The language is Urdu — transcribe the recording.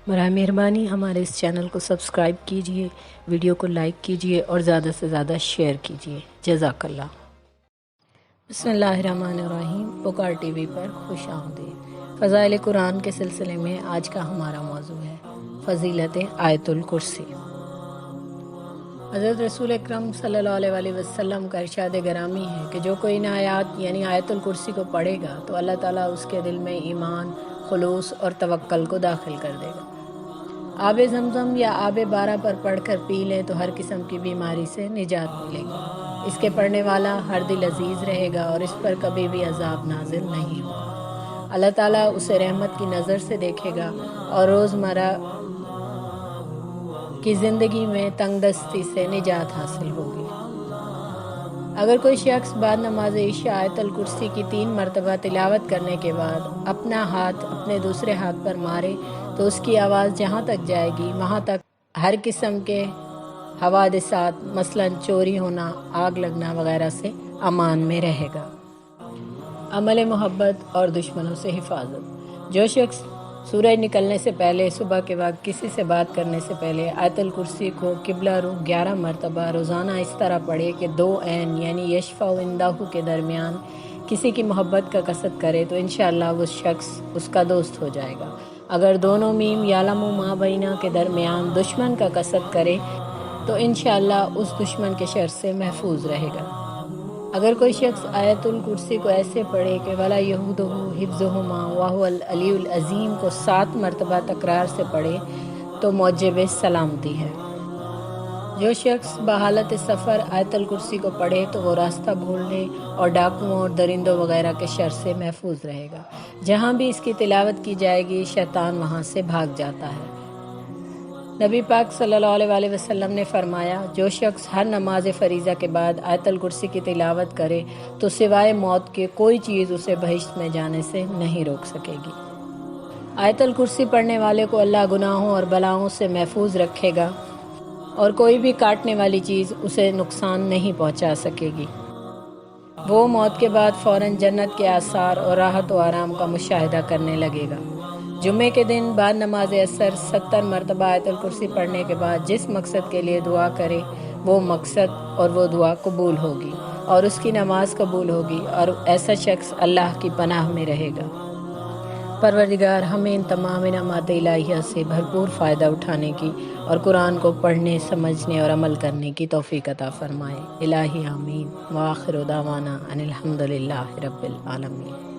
براہ مہربانی ہمارے اس چینل کو سبسکرائب کیجیے، ویڈیو کو لائک کیجیے اور زیادہ سے زیادہ شیئر کیجیے۔ جزاک اللہ۔ بسم اللہ الرحمن الرحیم۔ پکار ٹی وی پر خوش آمدید۔ فضائل قرآن کے سلسلے میں آج کا ہمارا موضوع ہے فضیلت آیت الکرسی۔ حضرت رسول اکرم صلی اللہ علیہ وسلم کا ارشاد گرامی ہے کہ جو کوئی ان آیات یعنی آیت الکرسی کو پڑھے گا تو اللہ تعالیٰ اس کے دل میں ایمان، خلوص اور توکل کو داخل کر دے گا۔ آب زمزم یا آب بارہ پر پڑھ کر پی لیں تو ہر قسم کی بیماری سے نجات ملے گی۔ اس کے پڑھنے والا ہر دل عزیز رہے گا اور اس پر کبھی بھی عذاب نازل نہیں ہوگا۔ اللہ تعالیٰ اسے رحمت کی نظر سے دیکھے گا اور روزمرہ کی زندگی میں تنگ دستی سے نجات حاصل ہوگی۔ اگر کوئی شخص بعد نماز عشاء آیت الکرسی کی 3 مرتبہ تلاوت کرنے کے بعد اپنا ہاتھ اپنے دوسرے ہاتھ پر مارے تو اس کی آواز جہاں تک جائے گی وہاں تک ہر قسم کے حوادثات مثلا چوری ہونا، آگ لگنا وغیرہ سے امان میں رہے گا۔ عمل محبت اور دشمنوں سے حفاظت۔ جو شخص سورج نکلنے سے پہلے صبح کے وقت کسی سے بات کرنے سے پہلے آیت الکرسی کو قبلہ رخ 11 مرتبہ روزانہ اس طرح پڑھے کہ 2 عین یعنی یشفع عندہ کے درمیان کسی کی محبت کا قصد کرے تو انشاءاللہ وہ شخص اس کا دوست ہو جائے گا۔ اگر دونوں میم یعلم ما بینہ کے درمیان دشمن کا قصد کرے تو انشاءاللہ اس دشمن کے شر سے محفوظ رہے گا۔ اگر کوئی شخص آیت الکرسی کو ایسے پڑھے کہ ولا یہودہ حفظہما وہو العلی العظیم کو 7 مرتبہ تکرار سے پڑھے تو موجب سلامتی ہے۔ جو شخص بحالت سفر آیت الکرسی کو پڑھے تو وہ راستہ بھولنے اور ڈاکوؤں اور درندوں وغیرہ کے شر سے محفوظ رہے گا۔ جہاں بھی اس کی تلاوت کی جائے گی شیطان وہاں سے بھاگ جاتا ہے۔ نبی پاک صلی اللہ علیہ وسلم نے فرمایا جو شخص ہر نماز فریضہ کے بعد آیت الکرسی کی تلاوت کرے تو سوائے موت کے کوئی چیز اسے بہشت میں جانے سے نہیں روک سکے گی۔ آیت الکرسی پڑھنے والے کو اللہ گناہوں اور بلاؤں سے محفوظ رکھے گا اور کوئی بھی کاٹنے والی چیز اسے نقصان نہیں پہنچا سکے گی۔ وہ موت کے بعد فوراً جنت کے آثار اور راحت و آرام کا مشاہدہ کرنے لگے گا۔ جمعے کے دن بعد نماز عصر 70 مرتبہ آیت الکرسی پڑھنے کے بعد جس مقصد کے لیے دعا کرے وہ مقصد اور وہ دعا قبول ہوگی اور اس کی نماز قبول ہوگی اور ایسا شخص اللہ کی پناہ میں رہے گا۔ پروردگار ہمیں ان تمام انعامات الہیہ سے بھرپور فائدہ اٹھانے کی اور قرآن کو پڑھنے، سمجھنے اور عمل کرنے کی توفیق عطا فرمائے۔ الہی آمین۔ وآخر دعوانا ان الحمد للہ رب العالمین۔